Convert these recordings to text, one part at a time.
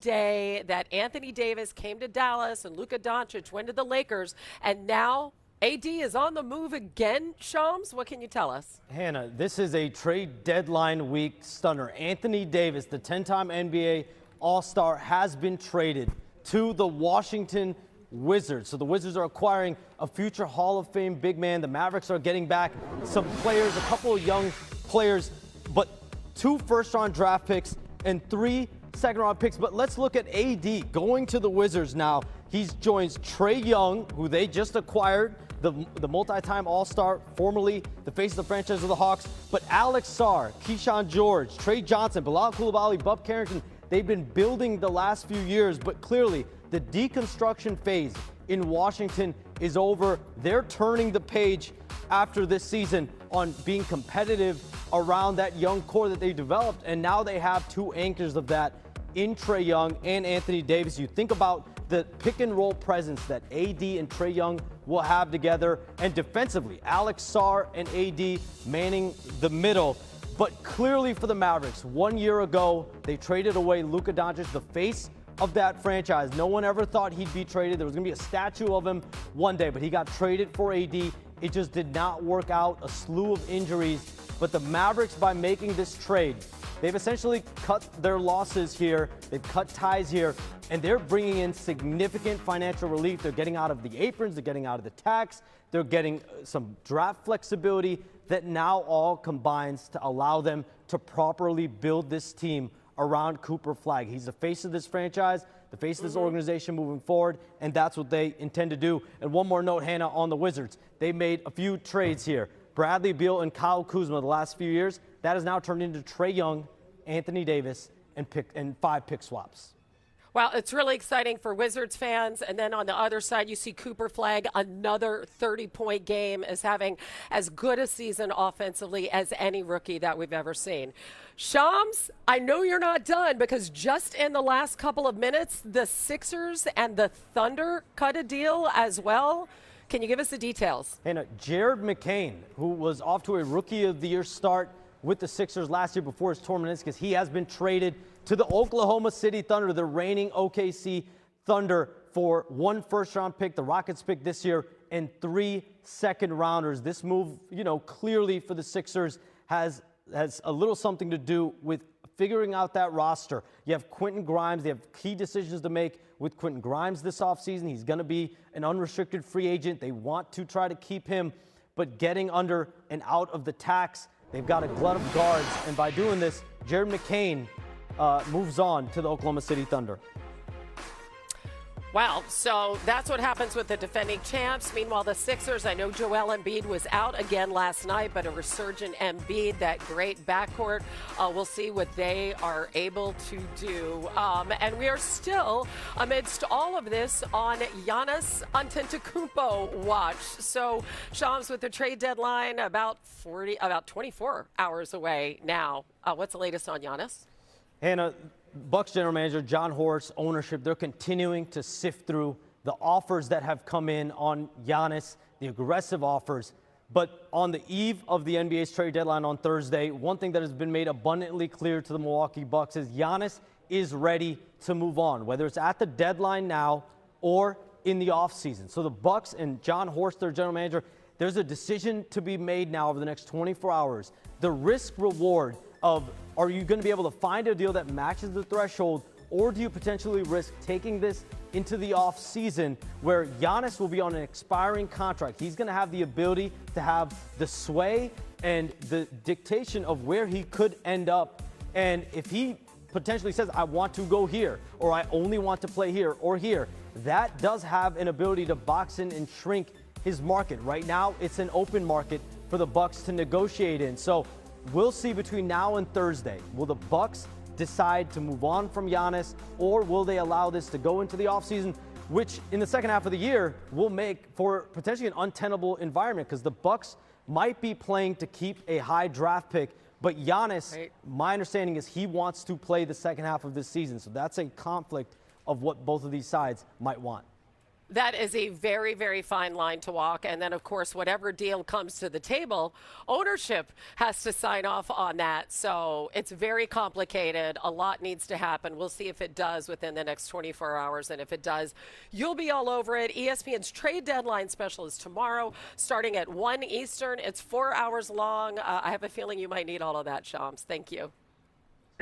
day that Anthony Davis came to Dallas and Luka Doncic went to the Lakers, and now AD is on the move again. Shams, what can you tell us? Hannah, this is a trade deadline week stunner. Anthony Davis, the 10-time NBA All-Star, has been traded to the Washington Wizards. So the Wizards are acquiring a future Hall of Fame big man. The Mavericks are getting back some players, a couple of young players, but 2 first-round draft picks and 3 second-round picks. But let's look at AD going to the Wizards now. He joins Trae Young, who they just acquired, the multi-time All-Star, formerly the face of the franchise of the Hawks. But Alex Sarr, Keyshawn George, Trey Johnson, Bilal Coulibaly, Bub Carrington, they've been building the last few years, but clearly the deconstruction phase in Washington is over. They're turning the page after this season on being competitive around that young core that they developed, and now they have 2 anchors of that in Trae Young and Anthony Davis. You think about the pick-and-roll presence that AD and Trae Young will have together, and defensively, Alex Sarr and AD manning the middle. But clearly for the Mavericks, 1 year ago, they traded away Luka Doncic, the face of that franchise. No one ever thought he'd be traded. There was going to be a statue of him one day, but he got traded for AD. It just did not work out, a slew of injuries. But the Mavericks, by making this trade, they've essentially cut their losses here. They've cut ties here, and they're bringing in significant financial relief. They're getting out of the aprons. They're getting out of the tax. They're getting some draft flexibility that now all combines to allow them to properly build this team around Cooper Flagg. He's the face of this franchise, the face of this organization moving forward, and that's what they intend to do. And one more note, Hannah, on the Wizards. They made a few trades here. Bradley Beal and Kyle Kuzma the last few years. That has now turned into Trae Young, Anthony Davis, and 5 pick swaps. Well, it's really exciting for Wizards fans. And then on the other side, you see Cooper Flagg, another 30-point game, is having as good a season offensively as any rookie that we've ever seen. Shams, I know you're not done, because just in the last couple of minutes, the Sixers and the Thunder cut a deal as well. Can you give us the details? And Jared McCain, who was off to a Rookie of the Year start with the Sixers last year before his torn meniscus, he has been traded to the Oklahoma City Thunder, the reigning OKC Thunder, for 1 first-round pick, the Rockets pick this year, and 3 second-rounders. This move, clearly for the Sixers has a little something to do with figuring out that roster. You have Quentin Grimes. They have key decisions to make with Quentin Grimes this offseason. He's going to be an unrestricted free agent. They want to try to keep him, but getting under and out of the tax, they've got a glut of guards. And by doing this, Jared McCain moves on to the Oklahoma City Thunder. Wow, so that's what happens with the defending champs. Meanwhile, the Sixers, I know Joel Embiid was out again last night, but a resurgent Embiid, that great backcourt, we'll see what they are able to do. And we are still, amidst all of this, on Giannis Antetokounmpo watch. So, Shams, with the trade deadline about 24 hours away now, what's the latest on Giannis? Hannah, Bucks general manager John Horst, ownership, they're continuing to sift through the offers that have come in on Giannis, the aggressive offers. But on the eve of the NBA's trade deadline on Thursday, one thing that has been made abundantly clear to the Milwaukee Bucks is Giannis is ready to move on, whether it's at the deadline now or in the offseason. So the Bucks and John Horst, their general manager, there's a decision to be made now over the next 24 hours. The risk reward of, are you going to be able to find a deal that matches the threshold, or do you potentially risk taking this into the offseason where Giannis will be on an expiring contract? He's going to have the ability to have the sway and the dictation of where he could end up. And if he potentially says, I want to go here, or I only want to play here or here, that does have an ability to box in and shrink his market. Right now, it's an open market for the Bucks to negotiate in. So we'll see between now and Thursday. Will the Bucks decide to move on from Giannis, or will they allow this to go into the offseason, which in the second half of the year will make for potentially an untenable environment, because the Bucks might be playing to keep a high draft pick, but Giannis, right, my understanding is he wants to play the second half of this season. So that's a conflict of what both of these sides might want. That is a very, very fine line to walk. And then, of course, whatever deal comes to the table, ownership has to sign off on that. So it's very complicated. A lot needs to happen. We'll see if it does within the next 24 hours. And if it does, you'll be all over it. ESPN's trade deadline special is tomorrow, starting at 1 Eastern. It's 4 hours long. I have a feeling you might need all of that, Shams. Thank you.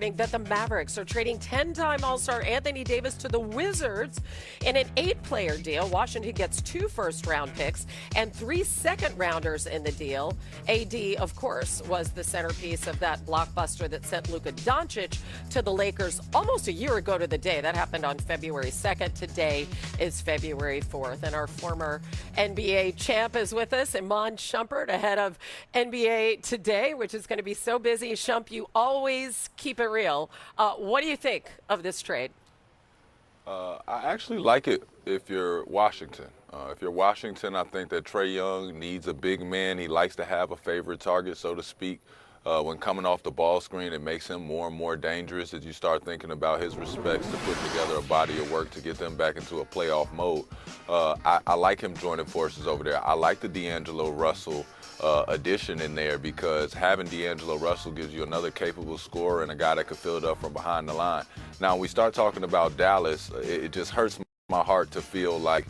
That the Mavericks are trading 10-time All-Star Anthony Davis to the Wizards in an 8-player deal. Washington gets 2 first-round picks and 3 second-rounders in the deal. AD, of course, was the centerpiece of that blockbuster that sent Luka Doncic to the Lakers almost a year ago to the day. That happened on February 2nd. Today is February 4th. And our former NBA champ is with us, Iman Shumpert, ahead of NBA Today, which is going to be so busy. Shump, you always keep it real. What do you think of this trade? I actually like it if you're Washington. If you're Washington, I think that Trae Young needs a big man. He likes to have a favorite target, so to speak. When coming off the ball screen, it makes him more and more dangerous as you start thinking about his respects to put together a body of work to get them back into a playoff mode. I like him joining forces over there. I like the D'Angelo Russell addition in there because having D'Angelo Russell gives you another capable scorer and a guy that could fill it up from behind the line. Now, when we start talking about Dallas, it just hurts my heart to feel like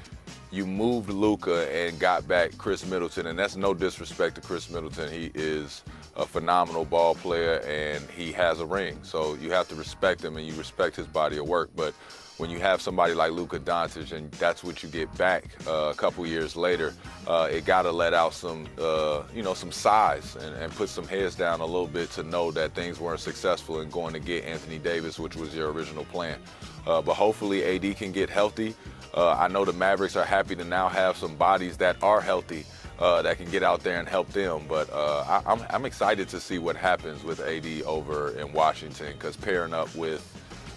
you moved Luka and got back Chris Middleton, and that's no disrespect to Chris Middleton. He is a phenomenal ball player, and he has a ring. So you have to respect him, and you respect his body of work. But when you have somebody like Luka Doncic, and that's what you get back a couple years later, it got to let out some, some size and put some heads down a little bit to know that things weren't successful in going to get Anthony Davis, which was your original plan. But hopefully AD can get healthy. I know the Mavericks are happy to now have some bodies that are healthy that can get out there and help them. But I'm excited to see what happens with AD over in Washington because pairing up with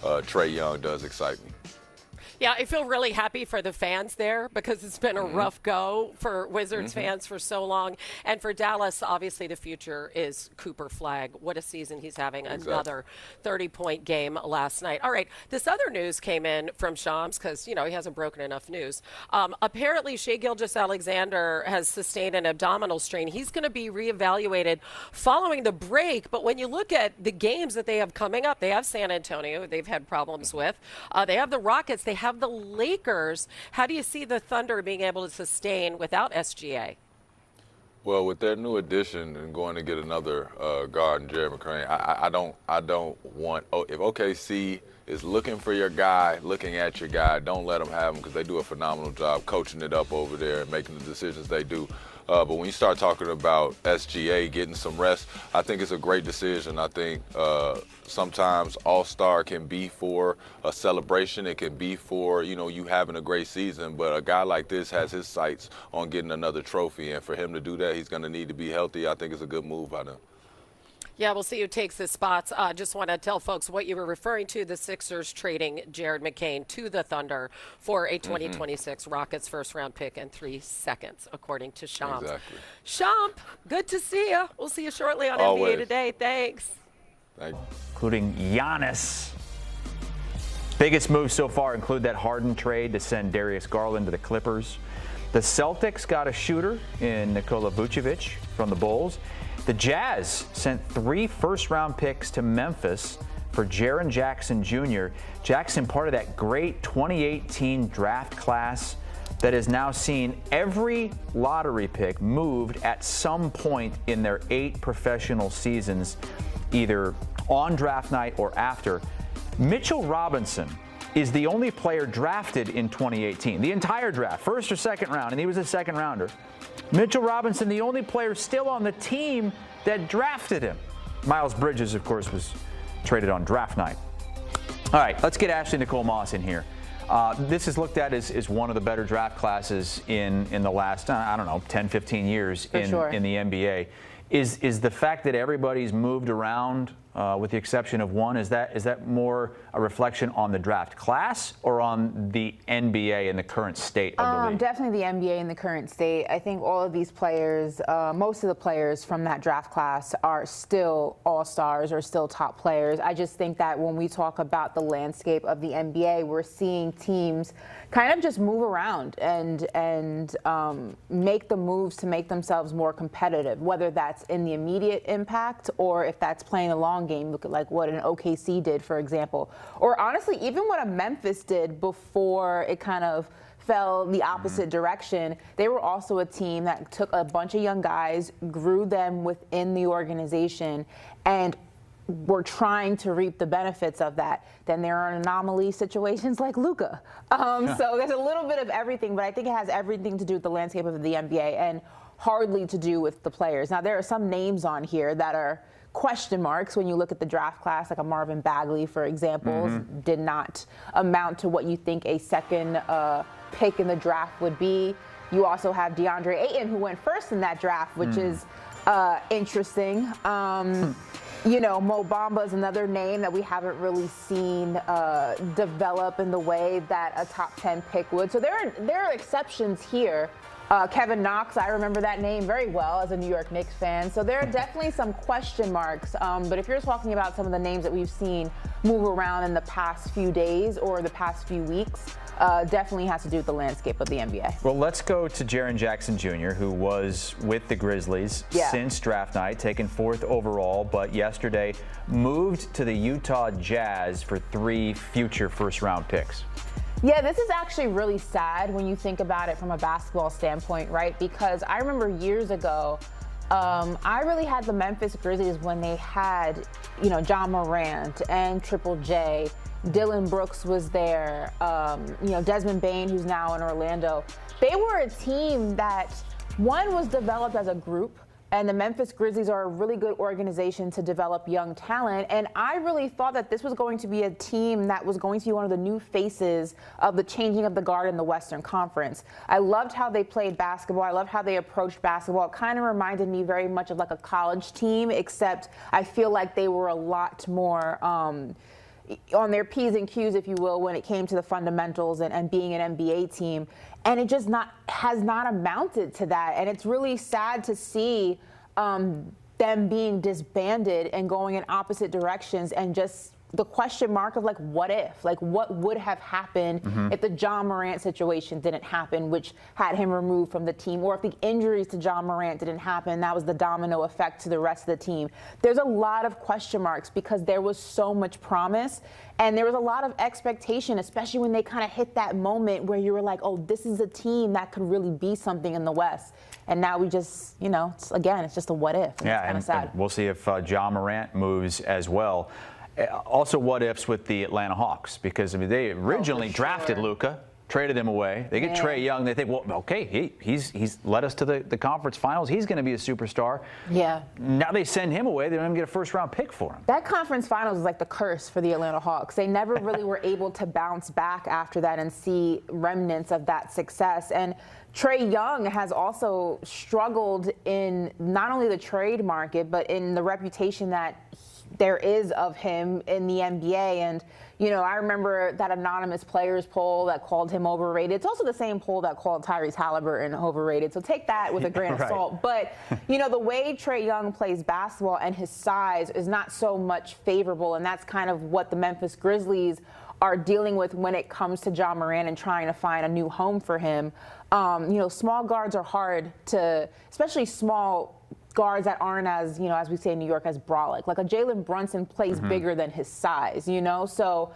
Trae Young does excite me. Yeah, I feel really happy for the fans there because it's been a rough go for Wizards fans for so long. And for Dallas, obviously the future is Cooper Flagg. What a season he's having. Exactly. Another 30-point game last night. All right, this other news came in from Shams because, he hasn't broken enough news. Apparently, Shai Gilgeous-Alexander has sustained an abdominal strain. He's going to be reevaluated following the break. But when you look at the games that they have coming up, they have San Antonio they've had problems with. They have the Rockets. They have the Lakers. How do you see the Thunder being able to sustain without SGA? Well, with their new addition and going to get another guard in Jerry McCain, I don't want. If OKC is looking for your guy, looking at your guy, don't let them have him because they do a phenomenal job coaching it up over there and making the decisions they do. But when you start talking about SGA getting some rest, I think it's a great decision. I think sometimes All-Star can be for a celebration. It can be for, you having a great season. But a guy like this has his sights on getting another trophy. And for him to do that, he's going to need to be healthy. I think it's a good move by them. Yeah, we'll see who takes the spots. Just want to tell folks what you were referring to, the Sixers trading Jared McCain to the Thunder for a 2026 Rockets first-round pick and 3 seconds, according to Shams. Exactly. Shump, good to see you. We'll see you shortly on Always. NBA Today. Thanks. Thank you. Including Giannis. Biggest moves so far include that Harden trade to send Darius Garland to the Clippers. The Celtics got a shooter in Nikola Vucevic from the Bulls. The Jazz sent 3 first-round picks to Memphis for Jaren Jackson Jr. Jackson, part of that great 2018 draft class that has now seen every lottery pick moved at some point in their 8 professional seasons, either on draft night or after. Mitchell Robinson is the only player drafted in 2018, the entire draft, first or second round, and he was a second rounder. Mitchell Robinson, the only player still on the team that drafted him. Miles Bridges, of course, was traded on draft night. All right, let's get Ashley Nicole Moss in here. This is looked at as one of the better draft classes in the last, 10, 15 years in the NBA. Is the fact that everybody's moved around with the exception of one. Is that more a reflection on the draft class or on the NBA and the current state of the league? Definitely the NBA and the current state. I think all of these players, most of the players from that draft class are still all-stars or still top players. I just think that when we talk about the landscape of the NBA, we're seeing teams kind of just move around and make the moves to make themselves more competitive, whether that's in the immediate impact or if that's playing a long game. Look at like what an OKC did, for example, or honestly, even what a Memphis did before it kind of fell the opposite direction. They were also a team that took a bunch of young guys, grew them within the organization, and we're trying to reap the benefits of that. Then there are anomaly situations like Luka. So there's a little bit of everything, but I think it has everything to do with the landscape of the NBA and hardly to do with the players. Now, there are some names on here that are question marks when you look at the draft class, like a Marvin Bagley, for example, did not amount to what you think a second pick in the draft would be. You also have DeAndre Ayton, who went first in that draft, which is interesting. You know, Mo Bamba is another name that we haven't really seen develop in the way that a top 10 pick would. So there are exceptions here. Kevin Knox, I remember that name very well as a New York Knicks fan. So there are definitely some question marks. But if you're talking about some of the names that we've seen move around in the past few days or the past few weeks, definitely has to do with the landscape of the NBA. Well, let's go to Jaren Jackson Jr., who was with the Grizzlies since draft night, taken 4th overall, but yesterday moved to the Utah Jazz for 3 future first-round picks. Yeah, this is actually really sad when you think about it from a basketball standpoint, right? Because I remember years ago, I really had the Memphis Grizzlies when they had, you know, John Morant and Triple J. Dylan Brooks was there, you know, Desmond Bane, who's now in Orlando. They were a team that, one, was developed as a group, and the Memphis Grizzlies are a really good organization to develop young talent. And I really thought that this was going to be a team that was going to be one of the new faces of the changing of the guard in the Western Conference. I loved how they played basketball. I loved how they approached basketball. It kind of reminded me very much of like a college team, except I feel like they were a lot more on their P's and Q's, if you will, when it came to the fundamentals and being an NBA team. And it just has not amounted to that. And it's really sad to see them being disbanded and going in opposite directions, and just the question mark of like, what if? Like, what would have happened if the John Morant situation didn't happen, which had him removed from the team, or if the injuries to John Morant didn't happen, that was the domino effect to the rest of the team. There's a lot of question marks because there was so much promise and there was a lot of expectation, especially when they kind of hit that moment where you were like, oh, this is a team that could really be something in the West. And now we just, you know, it's just a what if. And it's kind of sad. And we'll see if John Morant moves as well. Also, what ifs with the Atlanta Hawks, because I mean they originally drafted Luka, traded him away. They get Trae Young. They think, well, okay, he's led us to the conference finals. He's going to be a superstar. Yeah. Now they send him away. They don't even get a first-round pick for him. That conference finals is like the curse for the Atlanta Hawks. They never really were able to bounce back after that and see remnants of that success. And Trae Young has also struggled in not only the trade market, but in the reputation that there is of him in the NBA. And, you know, I remember that anonymous players poll that called him overrated. It's also the same poll that called Tyrese Halliburton overrated. So take that with a grain of salt. But, you know, the way Trae Young plays basketball and his size is not so much favorable. And that's kind of what the Memphis Grizzlies are dealing with when it comes to John Morant and trying to find a new home for him. You know, small guards are hard to, especially small guards that aren't as, you know, as we say in New York, as brolic. Like a Jalen Brunson plays bigger than his size, you know? So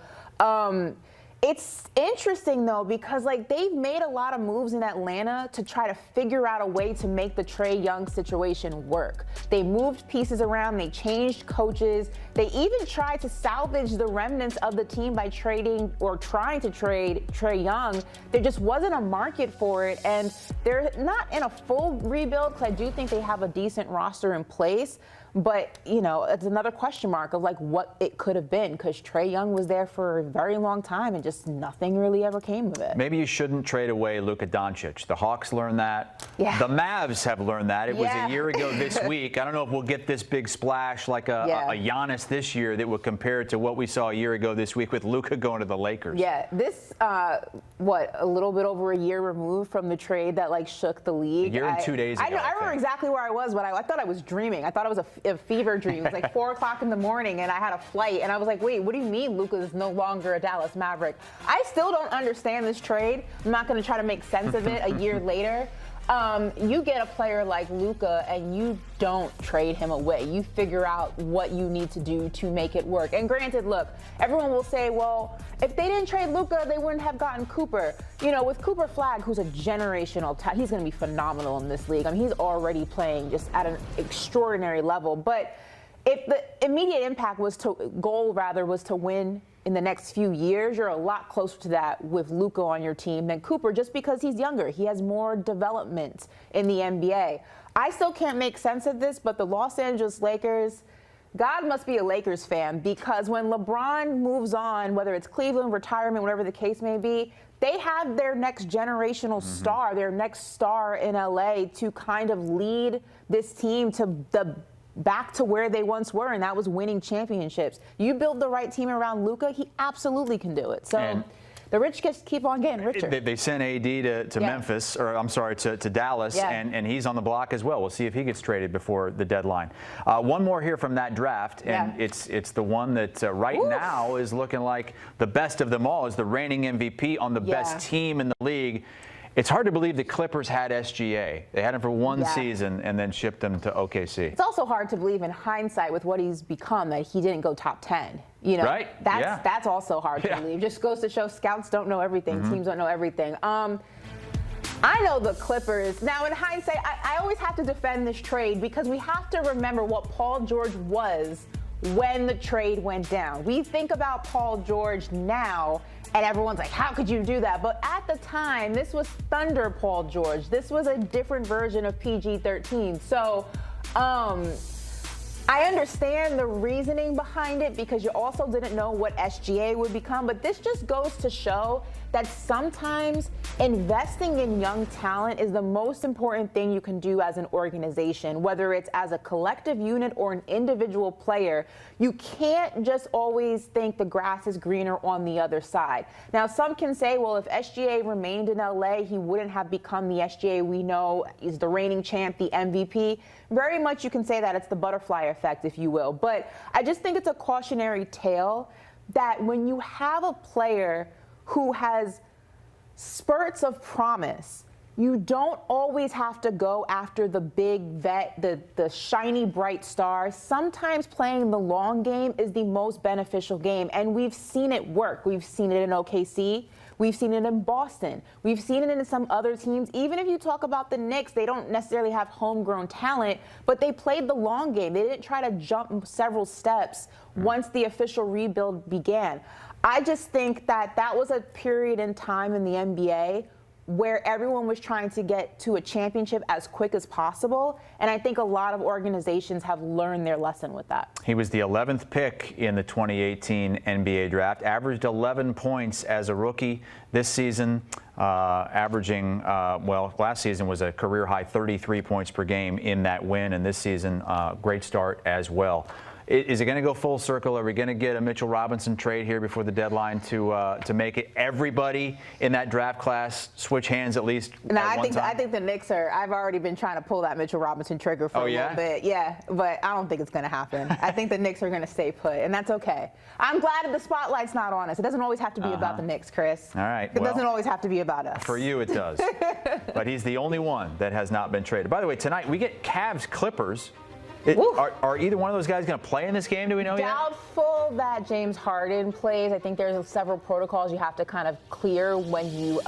it's interesting, though, because, like, they've made a lot of moves in Atlanta to try to figure out a way to make the Trae Young situation work. They moved pieces around. They changed coaches. They even tried to salvage the remnants of the team by trading or trying to trade Trae Young. There just wasn't a market for it, and they're not in a full rebuild because I do think they have a decent roster in place. But, it's another question mark of like what it could have been, because Trae Young was there for a very long time and just nothing really ever came of it. Maybe you shouldn't trade away Luka Doncic. The Hawks learned that. Yeah. The Mavs have learned that. It was a year ago this week. I don't know if we'll get this big splash like a Giannis this year that would compare to what we saw a year ago this week with Luka going to the Lakers. Yeah, this, a little bit over a year removed from the trade that like shook the league. A year and 2 days ago. I remember exactly where I was, but I thought I was dreaming. I thought it was a fever dream. It was like 4 o'clock in the morning and I had a flight and I was like, wait, what do you mean Luka is no longer a Dallas Maverick? I still don't understand this trade. I'm not going to try to make sense of it a year later. You get a player like Luka and you don't trade him away. You figure out what you need to do to make it work. And granted, look, everyone will say, well, if they didn't trade Luka, they wouldn't have gotten Cooper. With Cooper Flagg, who's a generational talent, he's going to be phenomenal in this league. I mean, he's already playing just at an extraordinary level. But if the immediate impact was to win in the next few years, you're a lot closer to that with Luka on your team than Cooper, just because he's younger. He has more development in the NBA. I still can't make sense of this, but the Los Angeles Lakers, God must be a Lakers fan, because when LeBron moves on, whether it's Cleveland, retirement, whatever the case may be, they have their next generational star, their next star in LA to kind of lead this team to back to where they once were, and that was winning championships. You build the right team around Luka, he absolutely can do it. So the rich just keep on getting richer. They sent AD to Memphis, or I'm sorry, to Dallas, and he's on the block as well. We'll see if he gets traded before the deadline. One more here from that draft, and it's the one that right now is looking like the best of them all, is the reigning MVP on the best team in the league. It's hard to believe the Clippers had SGA. They had him for one season and then shipped him to OKC. It's also hard to believe in hindsight with what he's become that he didn't go top 10. Right? That's also hard to believe. Just goes to show scouts don't know everything. Teams don't know everything. I know the Clippers. Now, in hindsight, I always have to defend this trade because we have to remember what Paul George was when the trade went down. We think about Paul George now, and everyone's like, how could you do that? But at the time, this was Thunder Paul George. This was a different version of PG-13. So I understand the reasoning behind it because you also didn't know what SGA would become. But this just goes to show that sometimes investing in young talent is the most important thing you can do as an organization, whether it's as a collective unit or an individual player. You can't just always think the grass is greener on the other side. Now, some can say, well, if SGA remained in LA, he wouldn't have become the SGA we know. He's the reigning champ, the MVP. Very much you can say that it's the butterfly effect, if you will. But I just think it's a cautionary tale that when you have a player who has spurts of promise, you don't always have to go after the big vet, the shiny, bright star. Sometimes playing the long game is the most beneficial game, and we've seen it work. We've seen it in OKC. We've seen it in Boston. We've seen it in some other teams. Even if you talk about the Knicks, they don't necessarily have homegrown talent, but they played the long game. They didn't try to jump several steps once the official rebuild began. I just think that was a period in time in the NBA where everyone was trying to get to a championship as quick as possible. And I think a lot of organizations have learned their lesson with that. He was the 11th pick in the 2018 NBA draft, averaged 11 points as a rookie this season, averaging, last season was a career high 33 points per game in that win. And this season, great start as well. Is it going to go full circle? Are we going to get a Mitchell Robinson trade here before the deadline to make it everybody in that draft class switch hands at least? No, I think the Knicks are. I've already been trying to pull that Mitchell Robinson trigger for a little bit. Yeah, but I don't think it's going to happen. I think the Knicks are going to stay put, and that's okay. I'm glad that the spotlight's not on us. It doesn't always have to be about the Knicks, Chris. All right. It doesn't always have to be about us. For you, it does. But he's the only one that has not been traded. By the way, tonight we get Cavs Clippers. Are either one of those guys going to play in this game? Do we know yet? Doubtful that James Harden plays. I think there's several protocols you have to kind of clear when you